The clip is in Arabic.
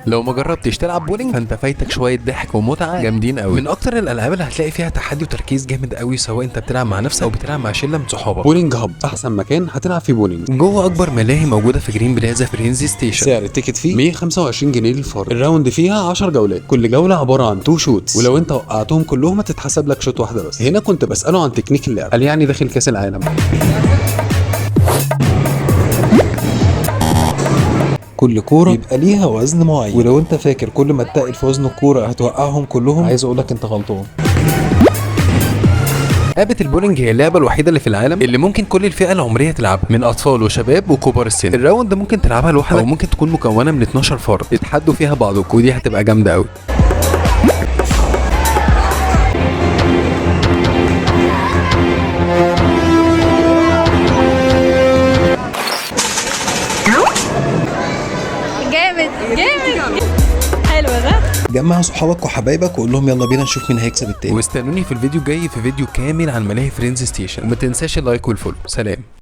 لو ما جربتش تلعب بولينج فانت فايتك شويه ضحك ومتعه جامدين قوي. من اكتر الالعاب اللي هتلاقي فيها تحدي وتركيز جامد قوي، سواء انت بتلعب مع نفسك او بتلعب مع شله من صحابك. بولينج هاب احسن مكان هتلعب فيه بولينج. جوه اكبر ملاهي موجوده في جرين بلازا فرينزي ستيشن. سعر التيكت فيه 125 جنيه للفرد. الراوند فيها 10 جولات، كل جوله عباره عن 2 شوتس، ولو انت وقعتهم كلهم هتتحسب لك شوت واحده بس. هنا كنت بساله عن تكنيك اللعب، قال يعني داخل كاس العالم. كل كوره يبقى ليها وزن معين، ولو انت فاكر كل ما تقل في وزن الكوره هتوقعهم كلهم، عايز اقولك انت غلطان. لعبة البولينج هي اللعبة الوحيدة اللي في العالم اللي ممكن كل الفئة العمرية تلعبها، من أطفال وشباب وكبار السن. الراوند ممكن تلعبها لوحدك أو ممكن تكون مكونة من 12 فرد يتحدوا فيها بعضك، ودي هتبقى جامدة أوي. جامد جامد حلو ده. جمع صحابك وحبايبك وقول لهم يلا بينا نشوف مين هيكسب التاني. واستنوني في الفيديو الجاي في فيديو كامل عن ملاهي فرينزي ستيشن، وما تنساش اللايك والفولو. سلام.